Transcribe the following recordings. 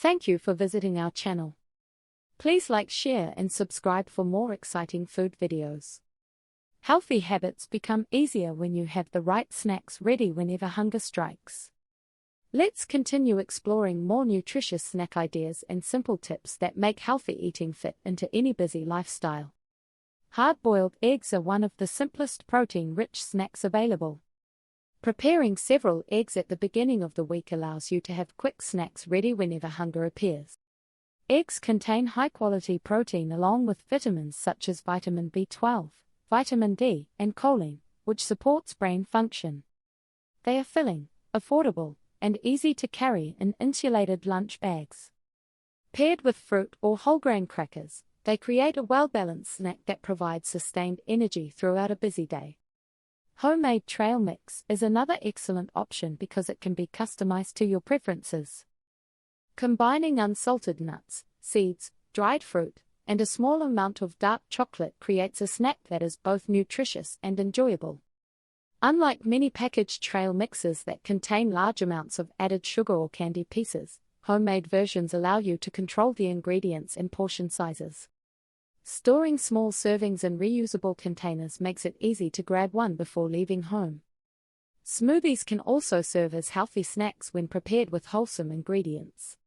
Thank you for visiting our channel. Please like, share and subscribe for more exciting food videos. Healthy habits become easier when you have the right snacks ready whenever hunger strikes. Let's continue exploring more nutritious snack ideas and simple tips that make healthy eating fit into any busy lifestyle. Hard-boiled eggs are one of the simplest protein-rich snacks available. Preparing several eggs at the beginning of the week allows you to have quick snacks ready whenever hunger appears. Eggs contain high-quality protein along with vitamins such as vitamin B12, vitamin D, and choline, which supports brain function. They are filling, affordable, and easy to carry in insulated lunch bags. Paired with fruit or whole grain crackers, they create a well-balanced snack that provides sustained energy throughout a busy day. Homemade trail mix is another excellent option because it can be customized to your preferences. Combining unsalted nuts, seeds, dried fruit, and a small amount of dark chocolate creates a snack that is both nutritious and enjoyable. Unlike many packaged trail mixes that contain large amounts of added sugar or candy pieces, homemade versions allow you to control the ingredients and portion sizes. Storing small servings in reusable containers makes it easy to grab one before leaving home. Smoothies can also serve as healthy snacks when prepared with wholesome ingredients.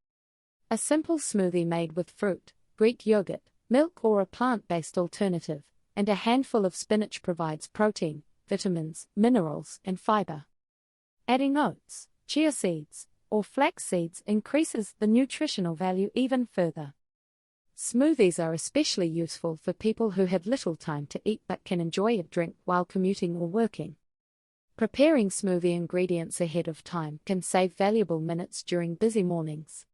A simple smoothie made with fruit, Greek yogurt, milk or a plant-based alternative, and a handful of spinach provides protein, vitamins, minerals, and fiber. Adding oats, chia seeds, or flax seeds increases the nutritional value even further. Smoothies are especially useful for people who have little time to eat but can enjoy a drink while commuting or working. Preparing smoothie ingredients ahead of time can save valuable minutes during busy mornings.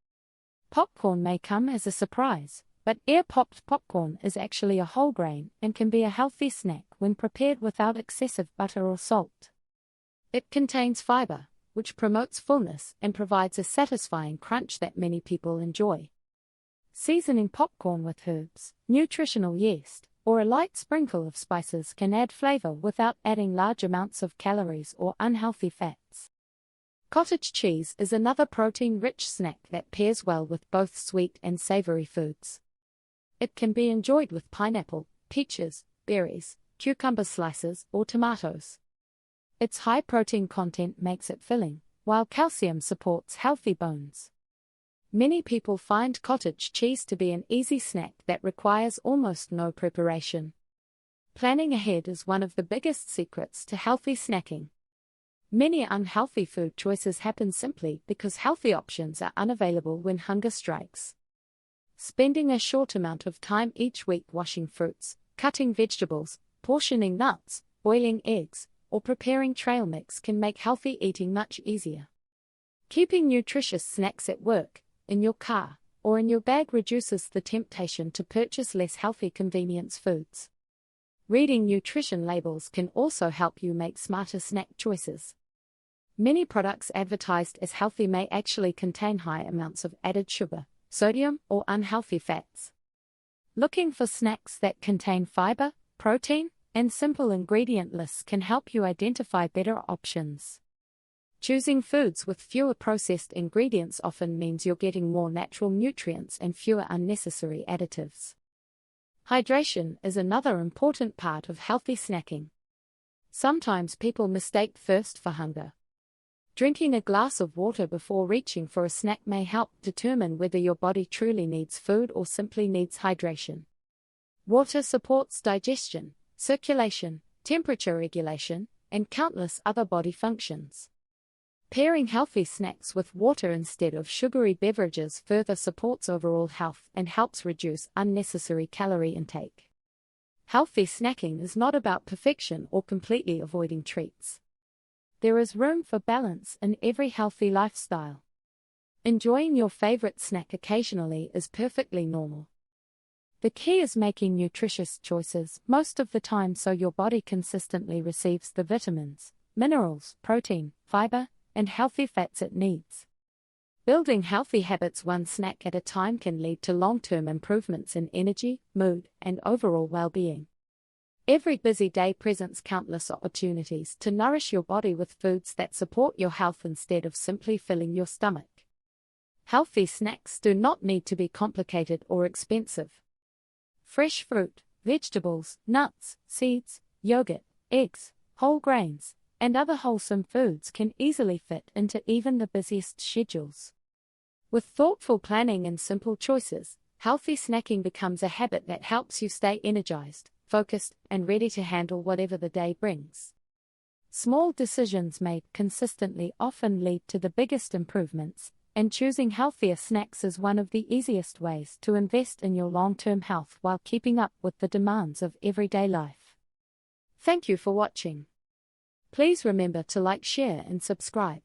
Popcorn may come as a surprise, but air-popped popcorn is actually a whole grain and can be a healthy snack when prepared without excessive butter or salt. It contains fiber, which promotes fullness and provides a satisfying crunch that many people enjoy. Seasoning popcorn with herbs, nutritional yeast, or a light sprinkle of spices can add flavor without adding large amounts of calories or unhealthy fats. Cottage cheese is another protein-rich snack that pairs well with both sweet and savory foods. It can be enjoyed with pineapple, peaches, berries, cucumber slices, or tomatoes. Its high protein content makes it filling, while calcium supports healthy bones. Many people find cottage cheese to be an easy snack that requires almost no preparation. Planning ahead is one of the biggest secrets to healthy snacking. Many unhealthy food choices happen simply because healthy options are unavailable when hunger strikes. Spending a short amount of time each week washing fruits, cutting vegetables, portioning nuts, boiling eggs, or preparing trail mix can make healthy eating much easier. Keeping nutritious snacks at work, in your car, or in your bag reduces the temptation to purchase less healthy convenience foods. Reading nutrition labels can also help you make smarter snack choices. Many products advertised as healthy may actually contain high amounts of added sugar, sodium, or unhealthy fats. Looking for snacks that contain fiber, protein, and simple ingredient lists can help you identify better options. Choosing foods with fewer processed ingredients often means you're getting more natural nutrients and fewer unnecessary additives. Hydration is another important part of healthy snacking. Sometimes people mistake thirst for hunger. Drinking a glass of water before reaching for a snack may help determine whether your body truly needs food or simply needs hydration. Water supports digestion, circulation, temperature regulation, and countless other body functions. Pairing healthy snacks with water instead of sugary beverages further supports overall health and helps reduce unnecessary calorie intake. Healthy snacking is not about perfection or completely avoiding treats. There is room for balance in every healthy lifestyle. Enjoying your favorite snack occasionally is perfectly normal. The key is making nutritious choices most of the time so your body consistently receives the vitamins, minerals, protein, fiber, and healthy fats it needs. Building healthy habits one snack at a time can lead to long-term improvements in energy, mood, and overall well-being. Every busy day presents countless opportunities to nourish your body with foods that support your health instead of simply filling your stomach. Healthy snacks do not need to be complicated or expensive. Fresh fruit, vegetables, nuts, seeds, yogurt, eggs, whole grains, and other wholesome foods can easily fit into even the busiest schedules. With thoughtful planning and simple choices, healthy snacking becomes a habit that helps you stay energized, focused, and ready to handle whatever the day brings. Small decisions made consistently often lead to the biggest improvements, and choosing healthier snacks is one of the easiest ways to invest in your long-term health while keeping up with the demands of everyday life. Thank you for watching. Please remember to like, share, and subscribe.